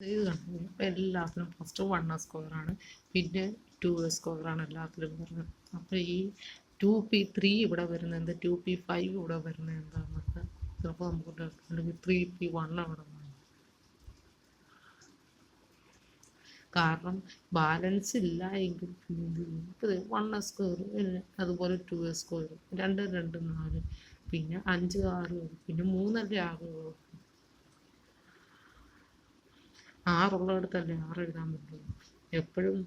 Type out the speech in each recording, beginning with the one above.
ഇത് കണ്ടു ഇപ്പം എല്ലാത്തിലും ഫസ്റ്റ് 1s² പിന്നെ 2s² എല്ലാത്തിലും വരുന്നത്. അപ്പോൾ ഈ 2p3 ഇവിടെ വരുന്നത് എന്താ, 2p5 ഇവിടെ വരുന്നത് എന്താണെന്നൊക്കെ ചിലപ്പോൾ നമുക്ക് അല്ലെങ്കിൽ 3p1 അവിടെ വന്നു. കാരണം ബാലൻസ് ഇല്ല എങ്കിൽ ഇപ്പോൾ 1s² അതുപോലെ 2s², 2 2 4 പിന്നെ 5 6 പിന്നെ 3 അല്ലേ 6 6 6 എഴുതാൻ പറ്റുള്ളൂ. എപ്പോഴും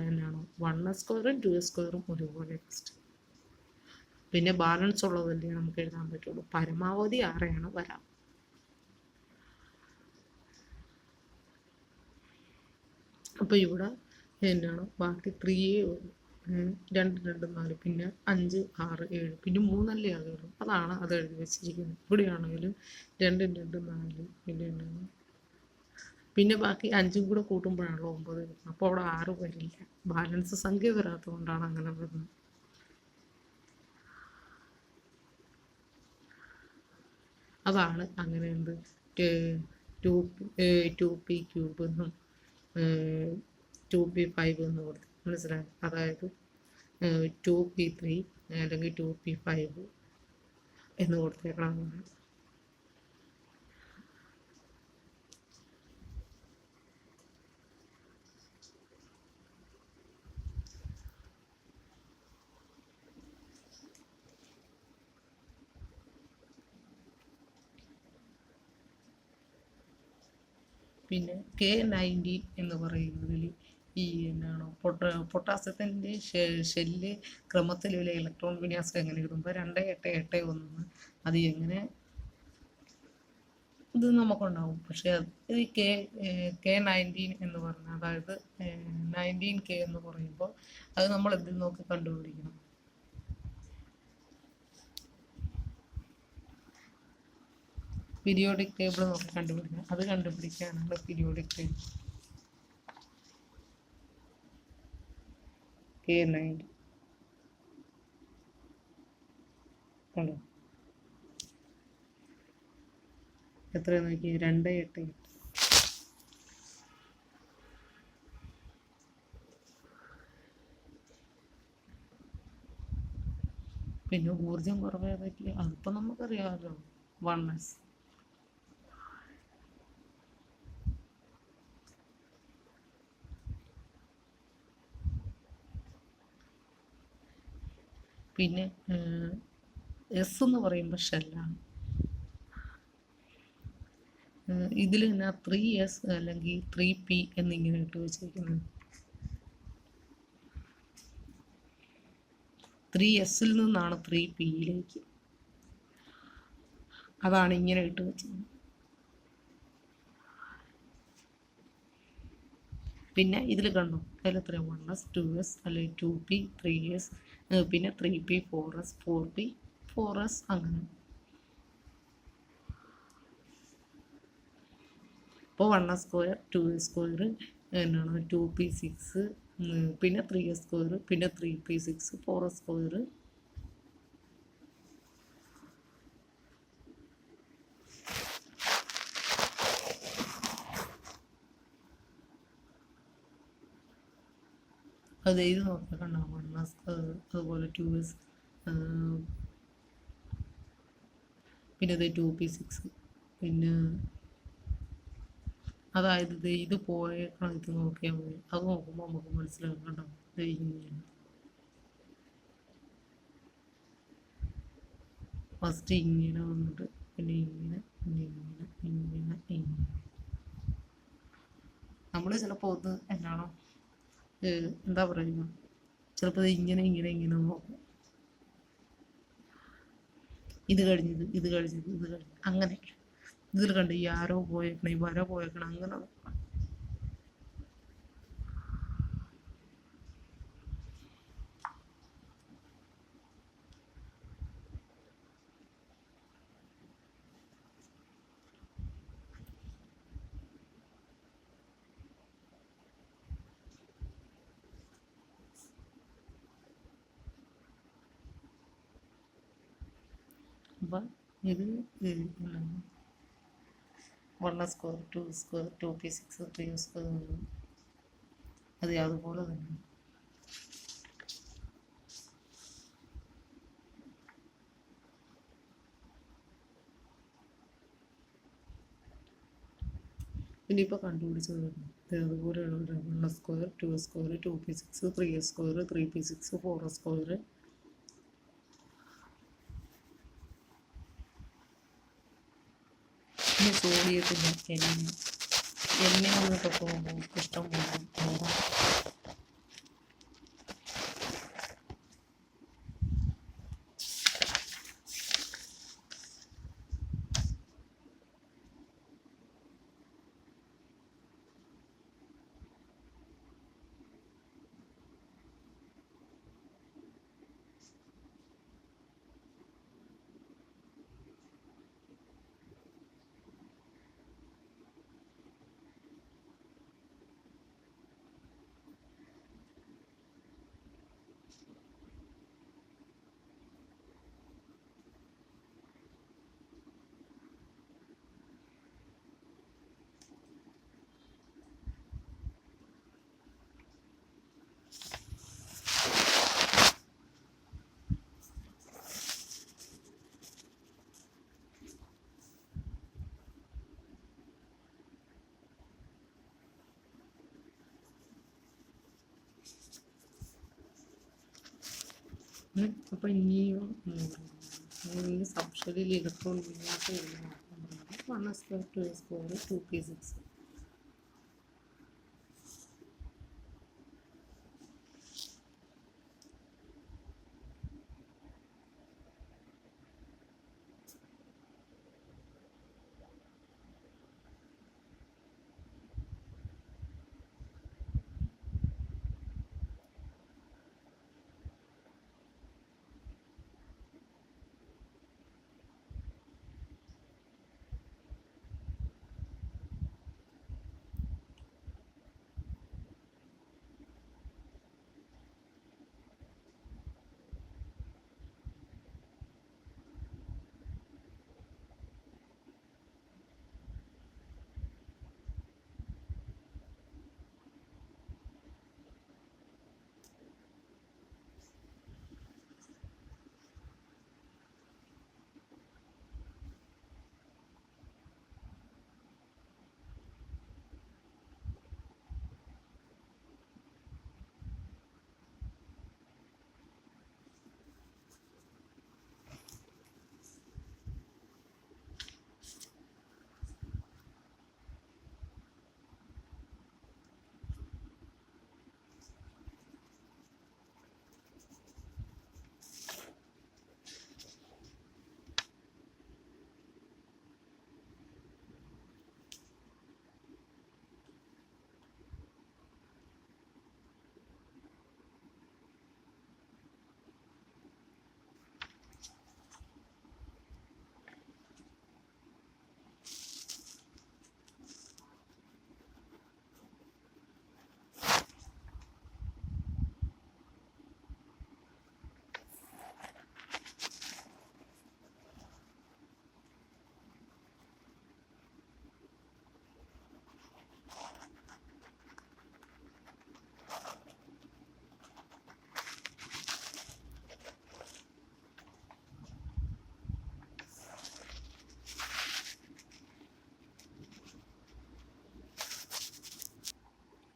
എന്നാണ് 1s² 2s² ഒരുപോലെ ടെക്സ്റ്റ്. പിന്നെ ബാലൻസ് ഉള്ളതല്ലേ നമുക്ക് എഴുതാൻ പറ്റുള്ളൂ. പരമാവധി 6 വരാം. അപ്പോൾ ഇവിടെ എന്നാണ് ബാക്കി 3 2 2 4 പിന്നെ 5 6 7 പിന്നെ 3 അല്ലേ ആകുള്ളൂ. അതാണ് അത് എഴുതി വെച്ചിരിക്കുന്നത്. ഇവിടെയാണെങ്കിലും 2 2 4 പിന്നെ പിന്നെ ബാക്കി 5 കൂടെ കൂട്ടുമ്പോഴാണല്ലോ 9. അപ്പോൾ അവിടെ 6 വരില്ല. ബാലൻസ് സംഖ്യ വരാത്തതുകൊണ്ടാണ് അങ്ങനെ വരുന്നത്. അതാണ് അങ്ങനെ എന്ത് 2p³ എന്നും 2p5 എന്ന് കൊടുത്തു. മനസ്സിലായി? അതായത് 2p3 അല്ലെങ്കിൽ 2p5 എന്ന് കൊടുത്തേക്കണം. പിന്നെ K19 എന്ന് പറയുന്നതിൽ ഈ എന്നാണോ പൊട്ടാസ്യത്തിൻ്റെ ഷെല്ല് ക്രമത്തിലുള്ള ഇലക്ട്രോൺ വിന്യാസം എങ്ങനെ എഴുതുമ്പോൾ 2 8 8 1 അത് എങ്ങനെ ഇത് നമുക്കുണ്ടാവും. പക്ഷെ ഈ K19 എന്ന് പറഞ്ഞാൽ, അതായത് 19K എന്ന് പറയുമ്പോൾ അത് നമ്മൾ എന്തിൽ നോക്കി കണ്ടുപിടിക്കണം? പീരിയോഡിക് ടേബിൾ നോക്കി കണ്ടുപിടിക്കണം. അത് കണ്ടുപിടിക്കാനാണ് പീരിയോഡിക് ടേബിൾ. K90 കണ്ടോ എത്രയാന്ന് നോക്കി? 2 8 8. പിന്നെ ഊർജം കുറവേതൊക്കെ അതിപ്പോൾ നമുക്കറിയാമല്ലോ. 1s. പിന്നെ എസ് എന്ന് പറയുമ്പോൾ ഷെല്ലാണ്. ഇതിൽ തന്നെ 3s അല്ലെങ്കിൽ 3p എന്നിങ്ങനെ ഇട്ട് വെച്ചിരിക്കുന്നത്. 3sൽ നിന്നാണ് 3pയിലേക്ക്. അതാണ് ഇങ്ങനെ ഇട്ട് വെച്ചത്. പിന്നെ ഇതിൽ കണ്ടു അതിൽ എത്ര 1s 2s അല്ലെങ്കിൽ 2p 3s പിന്നെ 3p 4s 4p 4s അങ്ങനെ. ഇപ്പോൾ 1s² 2s² എന്നാണ് 2p6 പിന്നെ 3s² പിന്നെ 3p6 4s². അത് എഴുതി നോക്കിയാൽ കണ്ടാവും 1s അതുപോലെ 2s പിന്നെ ഇത് 2p6 പിന്നെ അതായത് ഇത് പോയേക്കണം. ഇത് നോക്കിയാൽ മതി. അത് നോക്കുമ്പോൾ നമുക്ക് മനസ്സിലാകും. കണ്ടോ ഇങ്ങനെയാണ്. ഫസ്റ്റ് ഇങ്ങനെ വന്നിട്ട് പിന്നെ ഇങ്ങനെ ഇങ്ങനെ ഇങ്ങനെ ഇങ്ങനെ. നമ്മൾ ചിലപ്പോൾ ഒന്ന് എന്നാണോ എന്താ പറയുക, ചിലപ്പോൾ ഇങ്ങനെ ഇങ്ങനെ ഇങ്ങനെ നോക്കും. ഇത് കഴിഞ്ഞത് ഇത് കഴിഞ്ഞത് ഇത് കഴിഞ്ഞത് അങ്ങനെ. ഇതിൽ കണ്ട് ഈ ആരോ പോയേക്കണം, ഈ വര പോയേക്കണം, അങ്ങനെ. അപ്പം ഇത് 1 സ്ക്വയർ 2 സ്ക്വയർ 2p6 3 സ്ക്വയർ അതെ അതുപോലെ തന്നെ. ഇനിയിപ്പോൾ കണ്ടുപിടിച്ചത് അതുപോലെയുള്ള 1 square 2 square 2p6 3 square 3p6 4 square പിന്നെ സോഡിയത്തിൻ്റെ എണ്ണ എന്നൊക്കെ പോകുമ്പോൾ ഇഷ്ടം പോലെ അപ്പോൾ ഇനിയും സബ്ഷെഡിൽ ഇലക്ട്രോൺ വിന്യാസം 1 സ്ക്വയർ 2 സ്ക്വയർ 2p6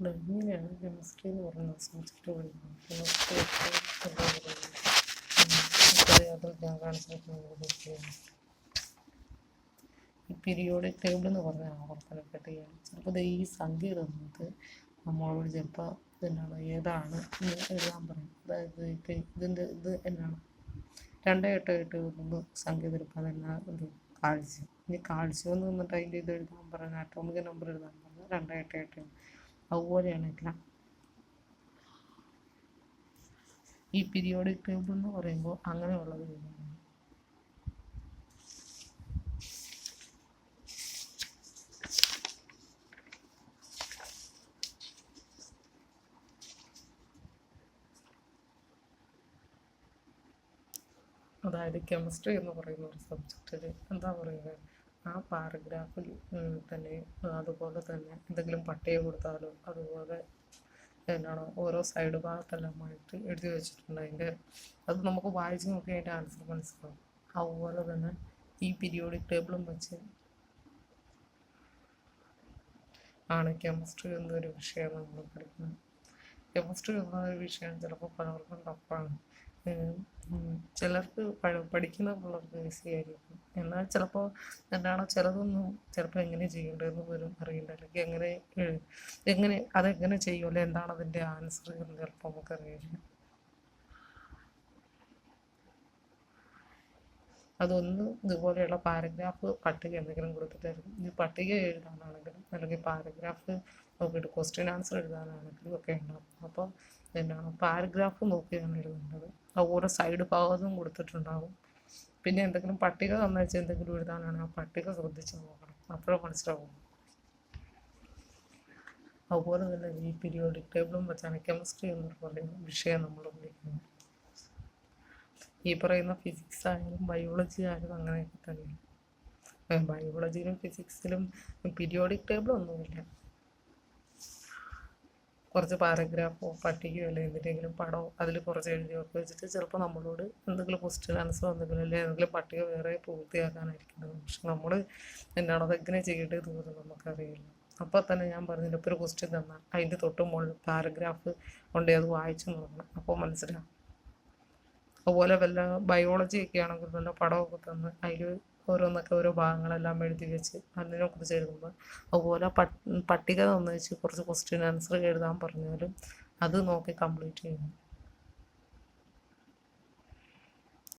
ഇങ്ങനെയാണ് കെമിസ്ട്രി എന്ന് പറയുന്നത് സബ്ജക്റ്റ് പഠിക്കുന്നത്. അത് ഞാൻ കാണിച്ചിരിക്കുന്നത് ഈ പീരിയോഡിക് ടേബിൾ എന്ന് പറഞ്ഞ ആവർത്തനപ്പട്ടികയാണ്. ചിലപ്പോൾ ഈ സംഖ്യ തന്നത് നമ്മളോട് ചിലപ്പോൾ എന്താണ് ഏതാണ് എഴുതാൻ പറയും. അതായത് ഇപ്പം ഇത് എന്നാണ് 2 8 8 1 സംഖ്യ തരുമ്പോൾ അതെന്നാ ഒരു കാൽസ്യം. ഇനി കാൽസ്യം എന്ന് വന്നിട്ട് അതിൻ്റെ ഇത് എഴുതാൻ പറഞ്ഞ അറ്റോമിക് നമ്പർ എഴുതാൻ പറഞ്ഞാൽ 2 8 8 അതുപോലെയാണ് എല്ലാം. ഈ പീരിയോഡിക് ടേബിൾ എന്ന് പറയുമ്പോൾ അങ്ങനെയുള്ളത് എഴുതുന്നു. അതായത് കെമിസ്ട്രി എന്ന് പറയുന്ന ഒരു സബ്ജക്റ്റിൽ എന്താ പറയുക, ആ പാരഗ്രാഫിൽ തന്നെ അതുപോലെ തന്നെ എന്തെങ്കിലും പട്ടിക കൊടുത്താലോ അതുപോലെ എന്നാണോ ഓരോ സൈഡ് ഭാഗത്തെല്ലാമായിട്ട് എഴുതി വെച്ചിട്ടുണ്ട്. അത് നമുക്ക് വായിച്ച് നോക്കി അതിൻ്റെ ആൻസർ മനസ്സിലാവും. അതുപോലെ തന്നെ ഈ പീരിയോഡിക് ടേബിളും വെച്ച് ആണ് കെമിസ്ട്രി എന്നൊരു വിഷയം നമ്മൾ പഠിക്കുന്നത്. കെമിസ്ട്രി എന്നൊരു വിഷയം ചിലപ്പോൾ പലർക്കും ടഫാണ്. ചിലർക്ക് പഠിക്കുന്ന പിള്ളേർക്ക് ഈസി ആയിരിക്കും. എന്നാൽ ചിലപ്പോൾ എന്താണോ ചിലതൊന്നും ചിലപ്പോൾ എങ്ങനെ ചെയ്യേണ്ടതെന്ന് പോലും അറിയില്ല, അല്ലെങ്കിൽ എങ്ങനെ അതെങ്ങനെ ചെയ്യുമല്ലോ, എന്താണ് അതിൻ്റെ ആൻസർ എന്ന് ചിലപ്പോൾ നമുക്കറിയില്ല. അതൊന്ന് ഇതുപോലെയുള്ള പാരഗ്രാഫ് പട്ടിക എന്തെങ്കിലും കൊടുത്തിട്ടായിരിക്കും. ഈ പട്ടിക എഴുതാനാണെങ്കിലും അല്ലെങ്കിൽ പാരഗ്രാഫ് നോക്കിയിട്ട് ക്വസ്റ്റ്യൻ ആൻസർ എഴുതാനാണെങ്കിലും ഒക്കെ ഉണ്ടാവും. അപ്പോൾ എന്താണ് പാരഗ്രാഫ് നോക്കിയാണ് എഴുതേണ്ടത്. ഓരോ സൈഡ് ഭാഗത്തും കൊടുത്തിട്ടുണ്ടാവും. പിന്നെ എന്തെങ്കിലും പട്ടിക തന്നു വെച്ചാൽ എന്തെങ്കിലും എഴുതാനാണ് ആ പട്ടിക ശ്രദ്ധിച്ച് നോക്കണം, അപ്പോഴേ മനസ്സിലാവും. അതുപോലെ തന്നെ ഈ പീരിയോഡിക് ടേബിളും വെച്ചാണ് കെമിസ്ട്രി എന്ന് പറയുന്ന വിഷയം നമ്മൾ പഠിക്കുന്നത്. ഈ പറയുന്ന ഫിസിക്സ് ആയാലും ബയോളജി ആയാലും അങ്ങനെയൊക്കെ തന്നെയാണ്. ബയോളജിയിലും ഫിസിക്സിലും പീരിയോഡിക് ടേബിൾ ഒന്നുമില്ല. കുറച്ച് പാരഗ്രാഫോ പട്ടികയോ അല്ലെങ്കിൽ എന്തിൻ്റെങ്കിലും പടമോ അതിൽ കുറച്ച് എഴുതിയൊക്കെ വെച്ചിട്ട് ചിലപ്പോൾ നമ്മളോട് എന്തെങ്കിലും ക്വസ്റ്റ്യൻ ആൻസറോ എന്തെങ്കിലും അല്ലെങ്കിൽ എന്തെങ്കിലും പട്ടിക വേറെ പൂർത്തിയാക്കാനായിരിക്കുന്നത്. പക്ഷെ നമ്മൾ എന്താണോ അതെങ്ങനെ ചെയ്യേണ്ടത് പോലും നമുക്കറിയില്ല. അപ്പോൾ തന്നെ ഞാൻ പറഞ്ഞില്ല, ഇപ്പോൾ ഒരു ക്വസ്റ്റ്യൻ തന്നാൽ അതിൻ്റെ തൊട്ട് മുകളിൽ പാരഗ്രാഫ് കൊണ്ട് അത് വായിച്ചു നോക്കണം, അപ്പോൾ മനസ്സിലാവും. അതുപോലെ വല്ല ബയോളജി ഒക്കെ ആണെങ്കിൽ വല്ല പടമൊക്കെ തന്ന് അതിൽ ഓരോന്നൊക്കെ ഓരോ ഭാഗങ്ങളെല്ലാം എഴുതി വെച്ച് അതിനെക്കുറിച്ച് എഴുതുമ്പോൾ അതുപോലെ പട്ടിക തന്നു വെച്ച് കുറച്ച് ക്വസ്റ്റ്യൻ ആൻസർ എഴുതാൻ പറഞ്ഞാലും അത് നോക്കി കംപ്ലീറ്റ് ചെയ്യണം.